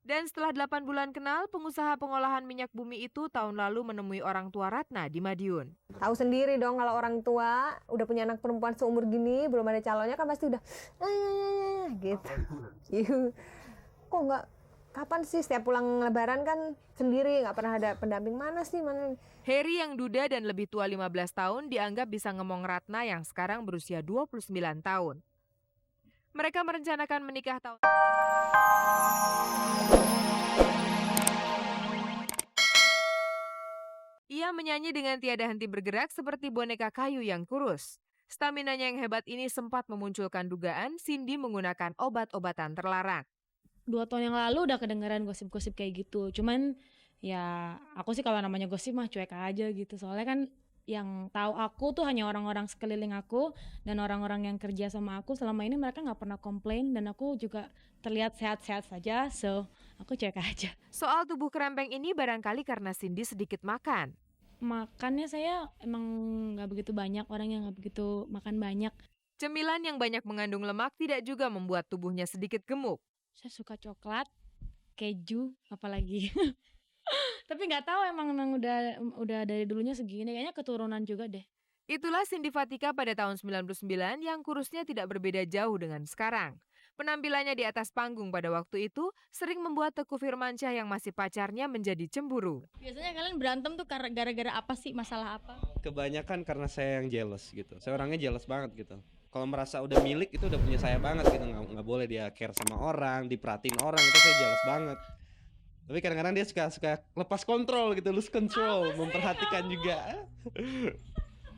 Dan setelah 8 bulan kenal, pengusaha pengolahan minyak bumi itu tahun lalu menemui orang tua Ratna di Madiun. Tahu sendiri dong kalau orang tua udah punya anak perempuan seumur gini, belum ada calonnya kan pasti udah gitu. Kok nggak, kapan sih setiap pulang lebaran kan sendiri, nggak pernah ada pendamping, mana sih, mana. Heri yang duda dan lebih tua 15 tahun dianggap bisa ngemong Ratna yang sekarang berusia 29 tahun. Mereka merencanakan menikah tahun. Ia menyanyi dengan tiada henti bergerak seperti boneka kayu yang kurus. Staminanya yang hebat ini sempat memunculkan dugaan Cindy menggunakan obat-obatan terlarang. 2 tahun yang lalu udah kedengeran gosip-gosip kayak gitu. Cuman ya aku sih kalau namanya gosip mah cuek aja gitu. Soalnya kan yang tahu aku tuh hanya orang-orang sekeliling aku dan orang-orang yang kerja sama aku. Selama ini mereka nggak pernah komplain dan aku juga terlihat sehat-sehat saja. So aku cuek aja. Soal tubuh kerempeng ini barangkali karena Cindy sedikit makan. Makannya saya emang nggak begitu banyak, orang yang nggak begitu makan banyak. Cemilan yang banyak mengandung lemak tidak juga membuat tubuhnya sedikit gemuk. Saya suka coklat, keju, apalagi. Tapi nggak tahu emang udah dari dulunya segini, kayaknya keturunan juga deh. Itulah Cindy Fatika pada tahun 99 yang kurusnya tidak berbeda jauh dengan sekarang. Penampilannya di atas panggung pada waktu itu sering membuat Teguh Firmansyah yang masih pacarnya menjadi cemburu. Biasanya kalian berantem tuh gara-gara apa sih, masalah apa? Kebanyakan karena saya yang jealous gitu. Saya orangnya jealous banget gitu. Kalau merasa udah milik itu udah punya saya banget gitu. Nggak boleh dia care sama orang, diperhatiin orang, itu saya jealous banget. Tapi kadang-kadang dia suka lepas kontrol gitu, lose control, memperhatikan juga.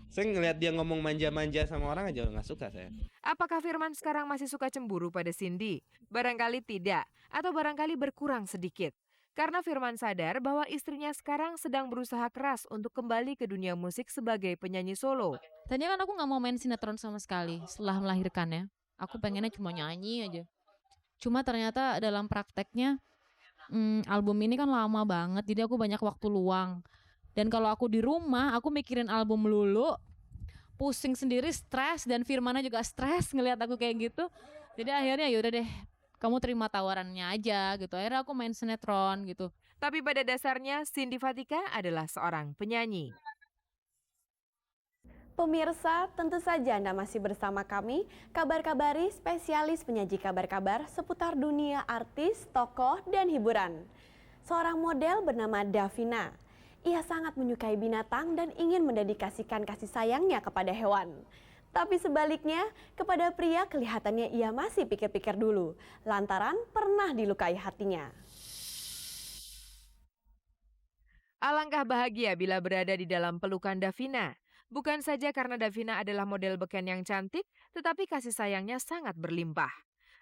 Saya ngelihat dia ngomong manja-manja sama orang aja nggak suka saya. Apakah Firman sekarang masih suka cemburu pada Cindy? Barangkali tidak, atau barangkali berkurang sedikit. Karena Firman sadar bahwa istrinya sekarang sedang berusaha keras untuk kembali ke dunia musik sebagai penyanyi solo. Tadinya kan aku nggak mau main sinetron sama sekali setelah melahirkannya. Aku pengennya cuma nyanyi aja. Cuma ternyata dalam prakteknya album ini kan lama banget, jadi aku banyak waktu luang. Dan kalau aku di rumah, aku mikirin album melulu, pusing sendiri, stres, dan Firmannya juga stres ngelihat aku kayak gitu. Jadi akhirnya yaudah deh, kamu terima tawarannya aja gitu. Akhirnya aku main sinetron gitu. Tapi pada dasarnya Cindy Fatika adalah seorang penyanyi. Pemirsa, tentu saja Anda masih bersama kami, Kabar-Kabari, spesialis penyaji kabar-kabar seputar dunia artis, tokoh, dan hiburan. Seorang model bernama Davina. Ia sangat menyukai binatang dan ingin mendedikasikan kasih sayangnya kepada hewan. Tapi sebaliknya, kepada pria kelihatannya ia masih pikir-pikir dulu, lantaran pernah dilukai hatinya. Alangkah bahagia bila berada di dalam pelukan Davina. Bukan saja karena Davina adalah model beken yang cantik, tetapi kasih sayangnya sangat berlimpah.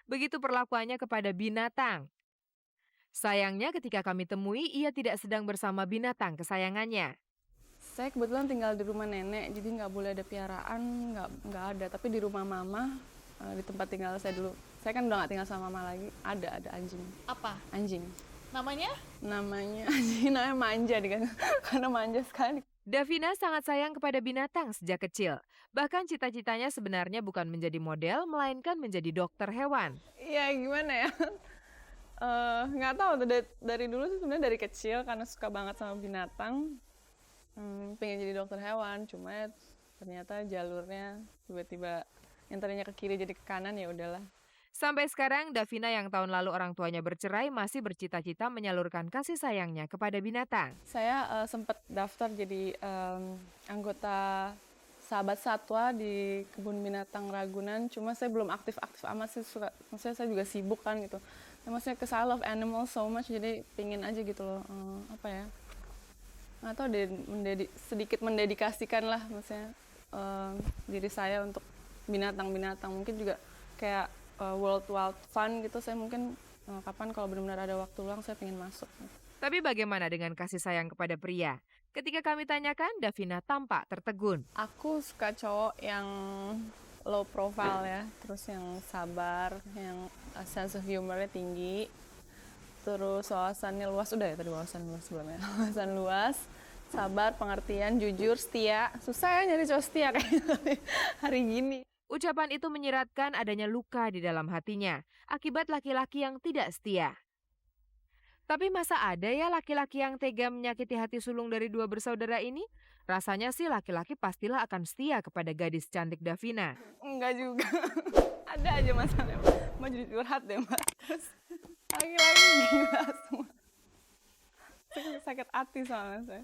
Begitu perlakuannya kepada binatang. Sayangnya ketika kami temui, ia tidak sedang bersama binatang kesayangannya. Saya kebetulan tinggal di rumah nenek, jadi nggak boleh ada piaraan, nggak ada. Tapi di rumah mama, di tempat tinggal saya dulu, saya kan udah nggak tinggal sama mama lagi, ada anjing. Apa? Anjing. Namanya? Namanya anjing, namanya manja kan, karena manja sekali. Davina sangat sayang kepada binatang sejak kecil. Bahkan cita-citanya sebenarnya bukan menjadi model, melainkan menjadi dokter hewan. Iya gimana ya? Nggak tahu tuh dari dulu sih sebenarnya dari kecil karena suka banget sama binatang, pengen jadi dokter hewan. Cuma ternyata jalurnya tiba-tiba yang tadinya ke kiri jadi ke kanan, ya udahlah. Sampai sekarang Davina yang tahun lalu orang tuanya bercerai masih bercita-cita menyalurkan kasih sayangnya kepada binatang. Saya sempat daftar jadi anggota Sahabat Satwa di Kebun Binatang Ragunan, cuma saya belum aktif-aktif amat sih, maksudnya saya juga sibuk kan gitu. Maksudnya ke I love animals so much, jadi pingin aja gitu loh, apa ya, nggak tahu deh, sedikit mendedikasikan lah maksudnya diri saya untuk binatang-binatang. Mungkin juga kayak World Wild Fund gitu, saya mungkin kapan kalau benar-benar ada waktu luang saya pengen masuk. Tapi bagaimana dengan kasih sayang kepada pria? Ketika kami tanyakan, Davina tampak tertegun. Aku suka cowok yang low profile ya, terus yang sabar, yang sense of humornya tinggi, terus wawasannya luas. Udah ya tadi wawasan luas sebelumnya. Wawasan luas, sabar, pengertian, jujur, setia. Susah ya nyari cowok setia kayak hari gini. Ucapan itu menyiratkan adanya luka di dalam hatinya akibat laki-laki yang tidak setia. Tapi masa ada ya laki-laki yang tega menyakiti hati sulung dari dua bersaudara ini? Rasanya sih laki-laki pastilah akan setia kepada gadis cantik Davina. Enggak juga. Ada aja masalahnya. Mau jadi curhat deh, Mbak. Terus laki-laki gila semua. Sakit hati soalnya saya.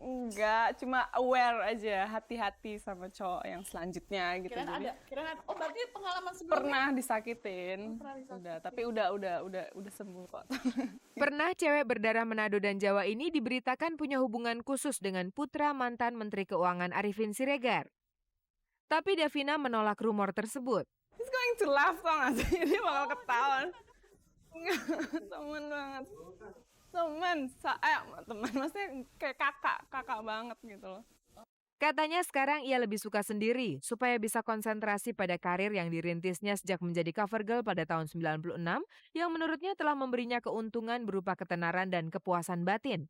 Enggak, cuma aware aja, hati-hati sama cowok yang selanjutnya gitu. Jadi Kirain oh berarti pengalaman sebelumnya pernah disakitin. Udah, tapi udah sembuh kok. Pernah cewek berdarah Manado dan Jawa ini diberitakan punya hubungan khusus dengan putra mantan Menteri Keuangan Arifin Siregar. Tapi Davina menolak rumor tersebut. He's going to laugh, tau gak sih? Dia bakal ketawa. Temen banget. Temen maksudnya kayak kakak banget gitu loh. Katanya sekarang ia lebih suka sendiri supaya bisa konsentrasi pada karir yang dirintisnya sejak menjadi cover girl pada tahun 96 yang menurutnya telah memberinya keuntungan berupa ketenaran dan kepuasan batin.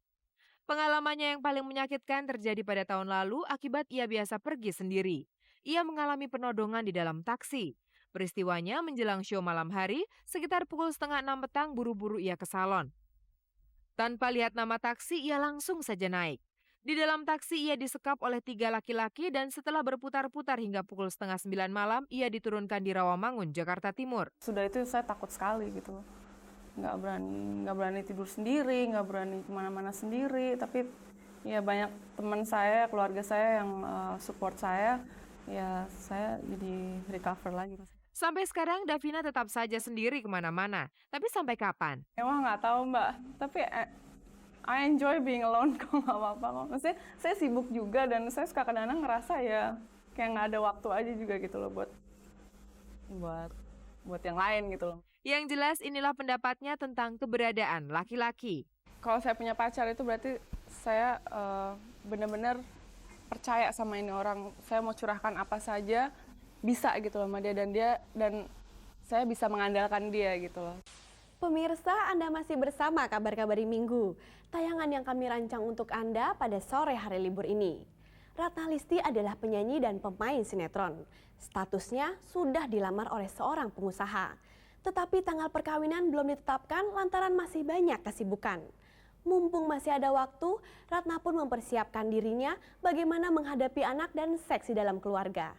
Pengalamannya yang paling menyakitkan terjadi pada tahun lalu akibat ia biasa pergi sendiri. Ia mengalami penodongan di dalam taksi. Peristiwanya menjelang show malam hari, sekitar pukul 5:30 petang buru-buru ia ke salon. Tanpa lihat nama taksi, ia langsung saja naik. Di dalam taksi ia disekap oleh 3 laki-laki dan setelah berputar-putar hingga pukul 8:30 malam, ia diturunkan di Rawamangun, Jakarta Timur. Sudah itu saya takut sekali gitu. Nggak berani tidur sendiri, nggak berani kemana-mana sendiri. Tapi ya banyak teman saya, keluarga saya yang support saya, ya saya jadi recover lagi. Sampai sekarang Davina tetap saja sendiri kemana-mana. Tapi sampai kapan? Wah nggak tahu Mbak, tapi I enjoy being alone kok, nggak apa-apa kok. Maksudnya saya sibuk juga dan saya suka kadang-kadang ngerasa ya kayak nggak ada waktu aja juga gitu loh buat yang lain gitu loh. Yang jelas inilah pendapatnya tentang keberadaan laki-laki. Kalau saya punya pacar itu berarti saya benar-benar percaya sama ini orang. Saya mau curahkan apa saja bisa gitu loh sama dia dan saya bisa mengandalkan dia gitu loh. Pemirsa, Anda masih bersama Kabar-Kabari Minggu, tayangan yang kami rancang untuk Anda pada sore hari libur ini. Ratna Listi adalah penyanyi dan pemain sinetron. Statusnya sudah dilamar oleh seorang pengusaha. Tetapi tanggal perkawinan belum ditetapkan lantaran masih banyak kesibukan. Mumpung masih ada waktu, Ratna pun mempersiapkan dirinya bagaimana menghadapi anak dan seks di dalam keluarga.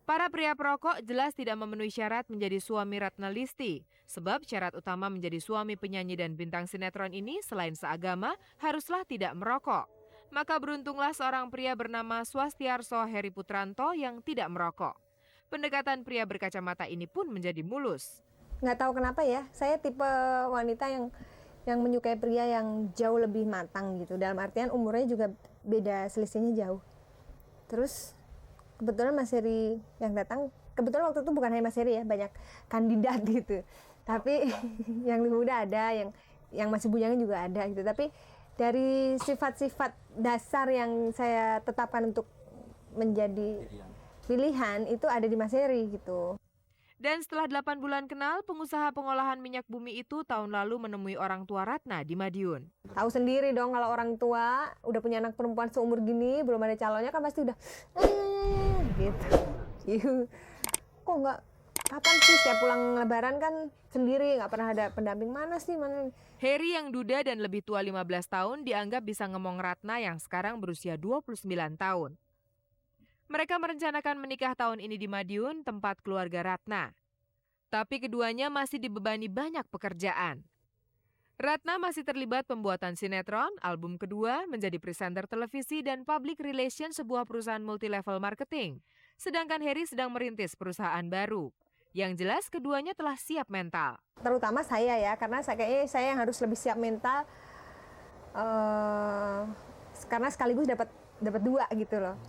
Para pria perokok jelas tidak memenuhi syarat menjadi suami Ratna Listi. Sebab syarat utama menjadi suami penyanyi dan bintang sinetron ini selain seagama, haruslah tidak merokok. Maka beruntunglah seorang pria bernama Swastiarso Heri Putranto yang tidak merokok. Pendekatan pria berkacamata ini pun menjadi mulus. Nggak tahu kenapa ya, saya tipe wanita yang menyukai pria yang jauh lebih matang gitu. Dalam artian umurnya juga beda, selisihnya jauh. Terus kebetulan Mas Heri yang datang, kebetulan waktu itu bukan hanya Mas Heri ya, banyak kandidat gitu. Tapi yang lebih muda ada, yang masih bujangnya juga ada gitu. Tapi dari sifat-sifat dasar yang saya tetapkan untuk menjadi pilihan itu ada di Mas Heri gitu. Dan setelah 8 bulan kenal, pengusaha pengolahan minyak bumi itu tahun lalu menemui orang tua Ratna di Madiun. Tahu sendiri dong kalau orang tua udah punya anak perempuan seumur gini, belum ada calonnya kan pasti udah gitu. Kok nggak, kapan sih setiap pulang lebaran kan sendiri, nggak pernah ada pendamping, mana. Heri yang duda dan lebih tua 15 tahun dianggap bisa ngemong Ratna yang sekarang berusia 29 tahun. Mereka merencanakan menikah tahun ini di Madiun, tempat keluarga Ratna. Tapi keduanya masih dibebani banyak pekerjaan. Ratna masih terlibat pembuatan sinetron, album kedua, menjadi presenter televisi dan public relation sebuah perusahaan multilevel marketing. Sedangkan Heri sedang merintis perusahaan baru. Yang jelas keduanya telah siap mental. Terutama saya ya, karena kayaknya saya yang harus lebih siap mental. Karena sekaligus dapat 2 gitu loh.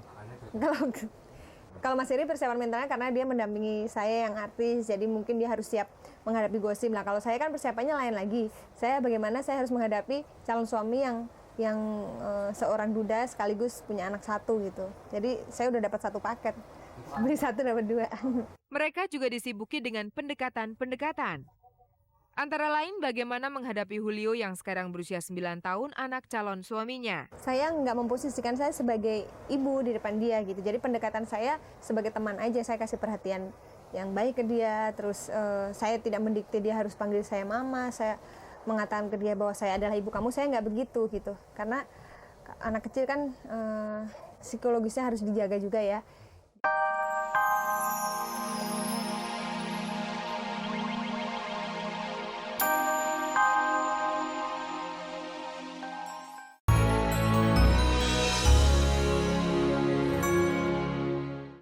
Kalau Mas Heri persiapan mentalnya karena dia mendampingi saya yang artis, jadi mungkin dia harus siap menghadapi gosip. Nah kalau saya kan persiapannya lain lagi. Saya bagaimana saya harus menghadapi calon suami yang seorang duda sekaligus punya anak 1 gitu. Jadi saya udah dapat 1 paket, beli 1 dapat 2. Mereka juga disibuki dengan pendekatan. Antara lain bagaimana menghadapi Julio yang sekarang berusia 9 tahun, anak calon suaminya. Saya nggak memposisikan saya sebagai ibu di depan dia gitu. Jadi pendekatan saya sebagai teman aja, saya kasih perhatian yang baik ke dia. Terus saya tidak mendikte dia harus panggil saya mama. Saya mengatakan ke dia bahwa saya adalah ibu kamu. Saya nggak begitu gitu. Karena anak kecil kan psikologisnya harus dijaga juga ya.